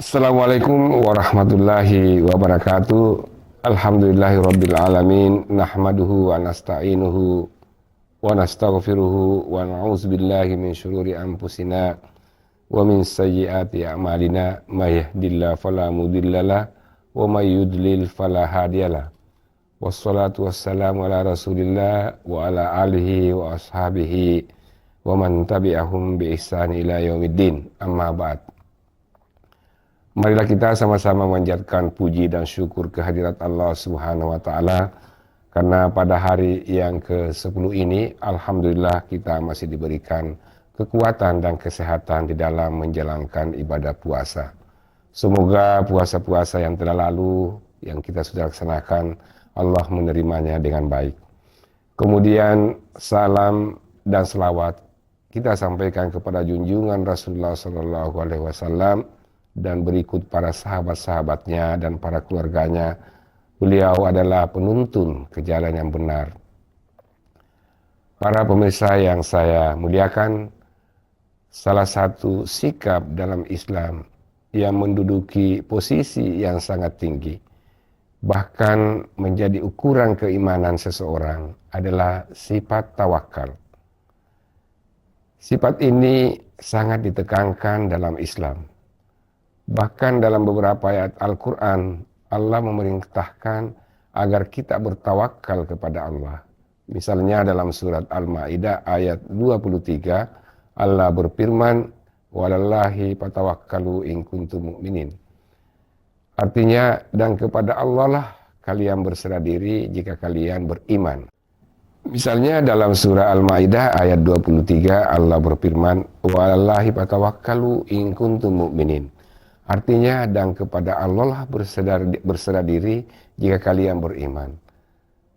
Assalamualaikum warahmatullahi wabarakatuh. Alhamdulillahirabbil alamin. Nahmaduhu wa nasta'inuhu wa nastaghfiruhu wa na'udzubillahi min syururi anfusina wa min sayyiati a'malina. May yahdihillahu fala mudhillalah wa may yudlil fala hadiyalah. Wassalatu wassalamu ala Rasulillah wa ala alihi wa ashabihi wa man tabi'ahum bi ihsan ila yaumiddin. Amma ba'd. Marilah kita sama-sama menjadikan puji dan syukur kehadirat Allah Subhanahu wa taala karena pada hari yang ke-10 ini alhamdulillah kita masih diberikan kekuatan dan kesehatan di dalam menjalankan ibadah puasa. Semoga puasa-puasa yang telah lalu yang kita sudah laksanakan Allah menerimanya dengan baik. Kemudian salam dan selawat kita sampaikan kepada junjungan Rasulullah SAW dan berikut para sahabat-sahabatnya dan para keluarganya. Beliau adalah penuntun ke jalan yang benar. Para pemirsa yang saya muliakan, salah satu sikap dalam Islam yang menduduki posisi yang sangat tinggi, bahkan menjadi ukuran keimanan seseorang adalah sifat tawakal. Sifat ini sangat ditekankan dalam Islam. Bahkan dalam beberapa ayat Al-Quran, Allah memerintahkan agar kita bertawakal kepada Allah. Misalnya dalam surat Al-Ma'idah ayat 23, Allah berfirman, "Walallahi fatawakkalu in kuntum mu'minin." Artinya, dan kepada Allah lah kalian berserah diri jika kalian beriman. Misalnya dalam surah Al-Ma'idah ayat 23, Allah berfirman, "Walallahi fatawakkalu in kuntum mu'minin." Artinya, dan kepada Allah lah berserah diri jika kalian beriman.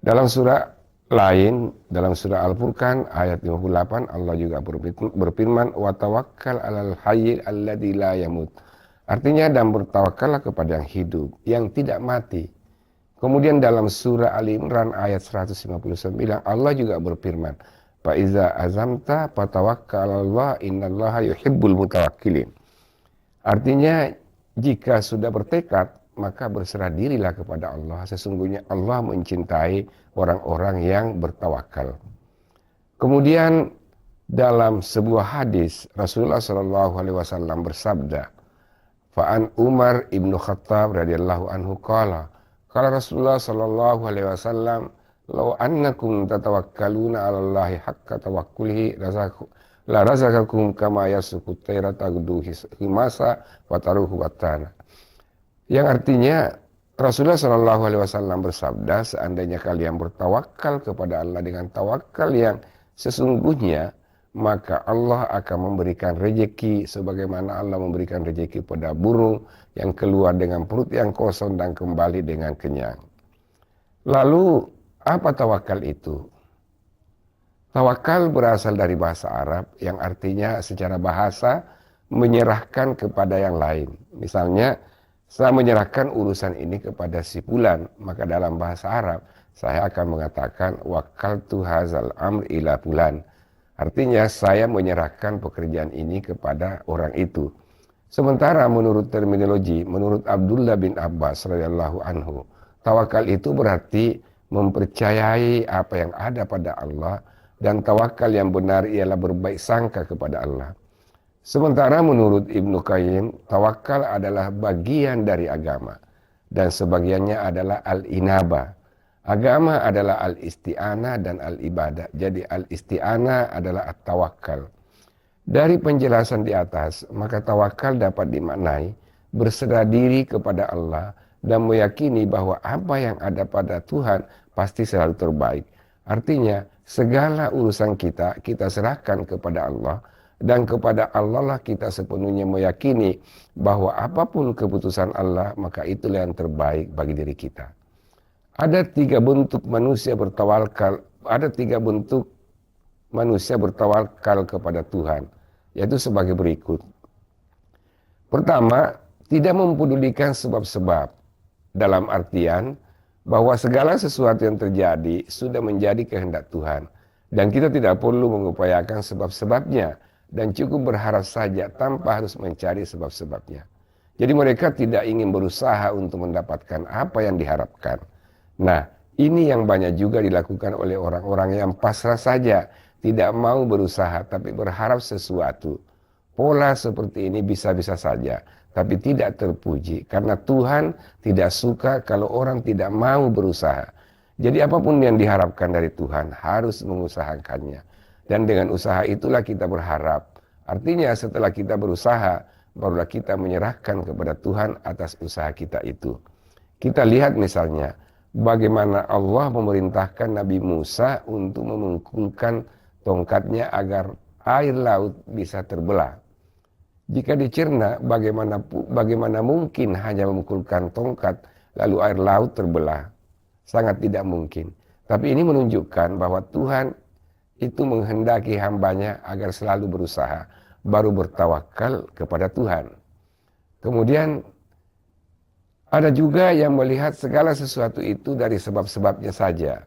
Dalam surah lain, dalam surah Al-Furqan ayat 58, Allah juga berfirman, "Wa tawakkal 'alal hayyil alladzi la yamut." Artinya, dan bertawakallah kepada yang hidup, yang tidak mati. Kemudian dalam surah Ali Imran ayat 159, Allah juga berfirman, "Fa iza azamta fatawakkal 'alallah innallaha yuhibbul mutawakkilin." Artinya, jika sudah bertekad, maka berserah dirilah kepada Allah. Sesungguhnya Allah mencintai orang-orang yang bertawakal. Kemudian dalam sebuah hadis, Rasulullah SAW bersabda, "Fa'an Umar ibnu Khattab radhiyallahu anhu qala, qala Rasulullah SAW, law annakum tatawakkaluna 'alallahi haqqa tawakkulihi la razaqakum kama yasukut tayra tagdu himasa wa taruhu watana." Yang artinya Rasulullah SAW bersabda, seandainya kalian bertawakal kepada Allah dengan tawakal yang sesungguhnya, maka Allah akan memberikan rejeki sebagaimana Allah memberikan rejeki pada burung yang keluar dengan perut yang kosong dan kembali dengan kenyang. Lalu apa tawakal itu? Tawakal berasal dari bahasa Arab yang artinya secara bahasa menyerahkan kepada yang lain. Misalnya, saya menyerahkan urusan ini kepada si fulan, maka dalam bahasa Arab saya akan mengatakan wakaltu hazal amr ila fulan. Artinya saya menyerahkan pekerjaan ini kepada orang itu. Sementara menurut terminologi, menurut Abdullah bin Abbas radhiyallahu anhu, tawakal itu berarti mempercayai apa yang ada pada Allah, dan tawakal yang benar ialah berbaik sangka kepada Allah. Sementara menurut Ibnu Qayyim, tawakal adalah bagian dari agama dan sebagiannya adalah al-inaba. Agama adalah al-isti'anah dan al-ibadah. Jadi al-isti'anah adalah at-tawakal. Dari penjelasan di atas, maka tawakal dapat dimaknai berserah diri kepada Allah dan meyakini bahwa apa yang ada pada Tuhan pasti selalu terbaik. Artinya, segala urusan kita serahkan kepada Allah, dan kepada Allah lah kita sepenuhnya meyakini bahwa apapun keputusan Allah, maka itulah yang terbaik bagi diri kita. Ada tiga bentuk manusia bertawakal kepada Tuhan, yaitu sebagai berikut. Pertama, tidak mempedulikan sebab-sebab, dalam artian bahwa segala sesuatu yang terjadi sudah menjadi kehendak Tuhan, dan kita tidak perlu mengupayakan sebab-sebabnya, dan cukup berharap saja tanpa harus mencari sebab-sebabnya. Jadi mereka tidak ingin berusaha untuk mendapatkan apa yang diharapkan. Nah, ini yang banyak juga dilakukan oleh orang-orang yang pasrah saja, tidak mau berusaha tapi berharap sesuatu. Pola seperti ini bisa-bisa saja, tapi tidak terpuji karena Tuhan tidak suka kalau orang tidak mau berusaha. Jadi apapun yang diharapkan dari Tuhan harus mengusahakannya. Dan dengan usaha itulah kita berharap. Artinya setelah kita berusaha, barulah kita menyerahkan kepada Tuhan atas usaha kita itu. Kita lihat misalnya, bagaimana Allah memerintahkan Nabi Musa untuk memengkulkan tongkatnya agar air laut bisa terbelah. Jika dicerna, bagaimana mungkin hanya memukulkan tongkat lalu air laut terbelah? Sangat tidak mungkin. Tapi ini menunjukkan bahwa Tuhan itu menghendaki hambanya agar selalu berusaha, baru bertawakal kepada Tuhan. Kemudian ada juga yang melihat segala sesuatu itu dari sebab-sebabnya saja.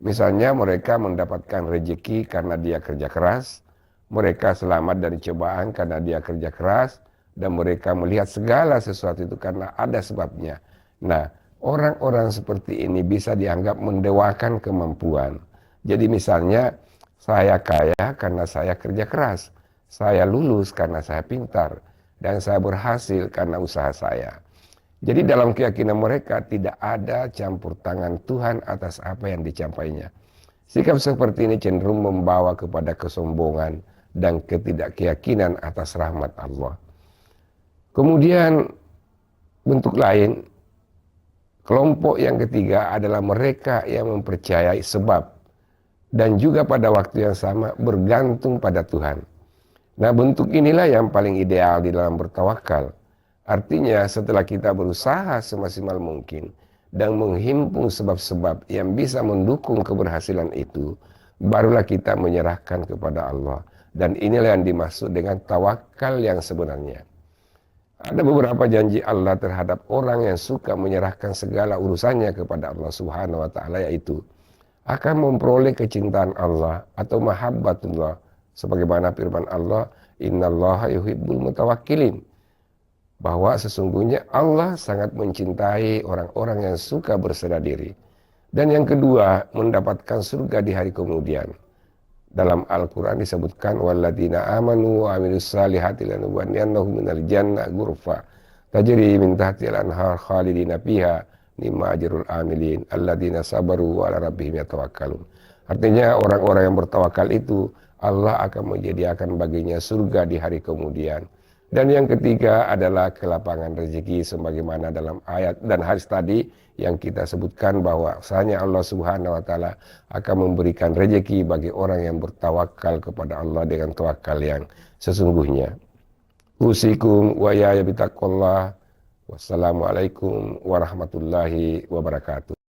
Misalnya mereka mendapatkan rezeki karena dia kerja keras, mereka selamat dari cobaan karena dia kerja keras, dan mereka melihat segala sesuatu itu karena ada sebabnya. Nah, orang-orang seperti ini bisa dianggap mendewakan kemampuan. Jadi misalnya, saya kaya karena saya kerja keras, saya lulus karena saya pintar, dan saya berhasil karena usaha saya. Jadi dalam keyakinan mereka tidak ada campur tangan Tuhan atas apa yang dicampainya. Sikap seperti ini cenderung membawa kepada kesombongan dan ketidakkeyakinan atas rahmat Allah. Kemudian bentuk lain, kelompok yang ketiga adalah mereka yang mempercayai sebab dan juga pada waktu yang sama bergantung pada Tuhan. Nah, bentuk inilah yang paling ideal di dalam bertawakal. Artinya setelah kita berusaha semaksimal mungkin dan menghimpun sebab-sebab yang bisa mendukung keberhasilan itu, barulah kita menyerahkan kepada Allah. Dan inilah yang dimaksud dengan tawakal yang sebenarnya. Ada beberapa janji Allah terhadap orang yang suka menyerahkan segala urusannya kepada Allah Subhanahu wa taala, yaitu akan memperoleh kecintaan Allah atau mahabbatullah, sebagaimana firman Allah, innallaha yuhibbul mutawakkilin, bahwa sesungguhnya Allah sangat mencintai orang-orang yang suka berserah diri. Dan yang kedua, mendapatkan surga di hari kemudian. Dalam Al-Quran disebutkan, walladzina amanu wa amilus salihati lanuwanniyannahum minal jannah ghurfa tajri min tahtil anhar khalidina fiha ni'ma ajrul amilin alladzina sabaru wa ala rabbihim yatawakkalun. Artinya orang-orang yang bertawakal itu Allah akan menyediakan baginya surga di hari kemudian. Dan yang ketiga adalah kelapangan rezeki, sebagaimana dalam ayat dan hadis tadi yang kita sebutkan bahwa bahwasanya Allah Subhanahu wa taala akan memberikan rezeki bagi orang yang bertawakal kepada Allah dengan tawakal yang sesungguhnya. Usikum wa ya bitaqullah. Wassalamualaikum warahmatullahi wabarakatuh.